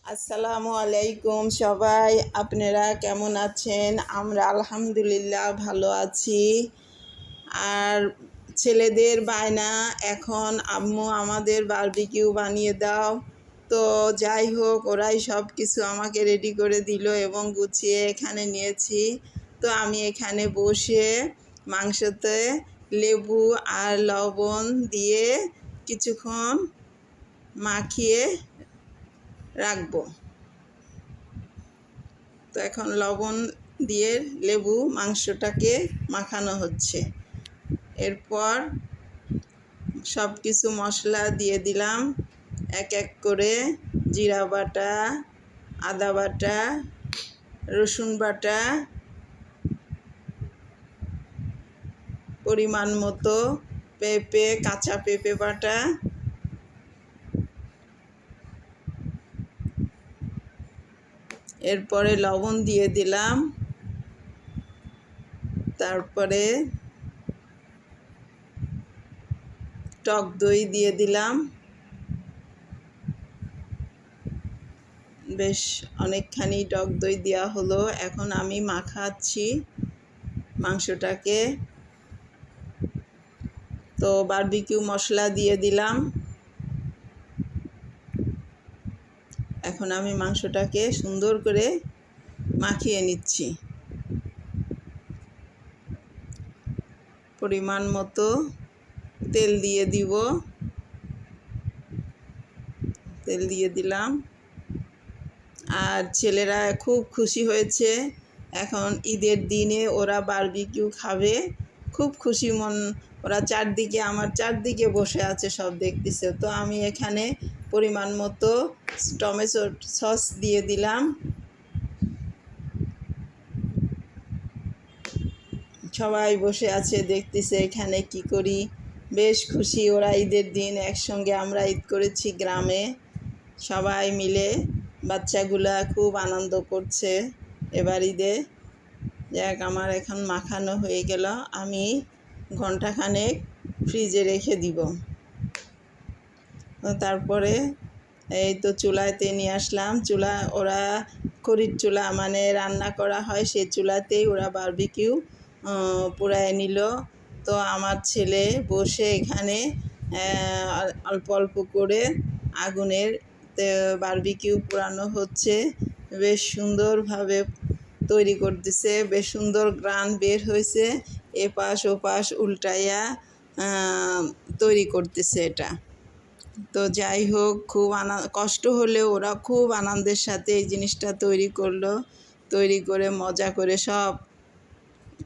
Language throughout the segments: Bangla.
আসসালামু আলাইকুম সবাই, আপনারা কেমন আছেন? আমরা আলহামদুলিল্লাহ ভালো আছি। আর ছেলেদের বায়না, এখন আম্মু আমাদের বারবিকিউ বানিয়ে দাও। তো যাই হোক, ওরাই সব কিছু আমাকে রেডি করে দিল এবং গুছিয়ে এখানে নিয়েছি। তো আমি এখানে বসে মাংসতে লেবু আর লবণ দিয়ে কিছুক্ষণ মাখিয়ে রাখবো। তো এখন লবণ দিয়ে লেবু মাংসটাকে মাখানো হচ্ছে। এরপর সব কিছু মশলা দিয়ে দিলাম এক এক করে। জিরা বাটা, আদা বাটা, রসুন বাটা, পরিমাণ মতো কাঁচা পেঁপে বাটা, এরপরে লবণ দিয়ে দিলাম। তারপরে টক দই দিয়ে দিলাম। বেশ অনেকখানি টক দই দেওয়া হলো। এখন আমি মাখাচ্ছি মাংসটাকে। তো বারবিকিউ মশলা দিয়ে দিলাম। এখন আমি মাংসটাকে সুন্দর করে মাখিয়ে নিচ্ছি। পরিমাণ মতো তেল দিয়ে দিব। তেল দিয়ে দিলাম। আর ছেলেরা খুব খুশি হয়েছে। এখন ঈদের দিনে ওরা বারবিকিউ খাবে, খুব খুশি মন। ওরা আমার চারদিকে বসে আছে, সব দেখতেছে। তো আমি এখানে পরিমাণ মতো টমেটো সস দিয়ে দিলাম। সবাই বসে আছে, দেখতেছে এখানে কি করি। বেশ খুশি ওরা। ঈদের দিন একসঙ্গে আমরা ঈদ করেছি গ্রামে, সবাই মিলে। বাচ্চাগুলা খুব আনন্দ করছে এবার ঈদে। যাক, আমার এখন মাখানো হয়ে গেল। আমি ঘন্টাখানেক ফ্রিজে রেখে দিব। তারপরে এই তো চুলাতে নিয়ে আসলাম। ওরা খড়ির চুলা, মানে রান্না করা হয় সেই চুলাতেই ওরা বারবিকিউ পোড়ায় নিল। তো আমার ছেলে বসে এখানে অল্প অল্প করে আগুনের বারবিকিউ পোড়ানো হচ্ছে। বেশ সুন্দরভাবে তৈরি করতেছে। বেশ সুন্দর গ্রান বের হয়েছে। এপাশ ওপাশ উল্টাইয়া তৈরি করতেছে এটা। তো যাই হোক, খুব কষ্ট হলেও ওরা খুব আনন্দের সাথে এই জিনিসটা তৈরি করলো। তৈরি করে মজা করে সব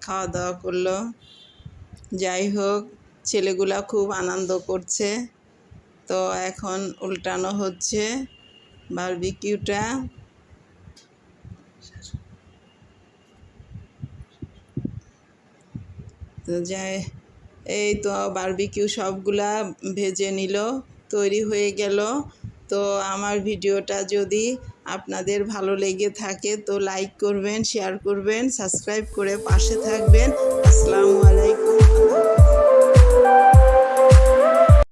খাওয়া দাওয়া করলো। যাই হোক, ছেলেগুলা খুব আনন্দ করছে। তো এখন উল্টানো হচ্ছে বারবিকিউটা। তো এই তো বারবিকিউ সবগুলা ভেজে নিল, তৈরি হয়ে গেল। তো আমার ভিডিওটা যদি আপনাদের ভালো লেগে থাকে তো লাইক করবেন, শেয়ার করবেন, সাবস্ক্রাইব করে পাশে থাকবেন। আসসালামু আলাইকুম।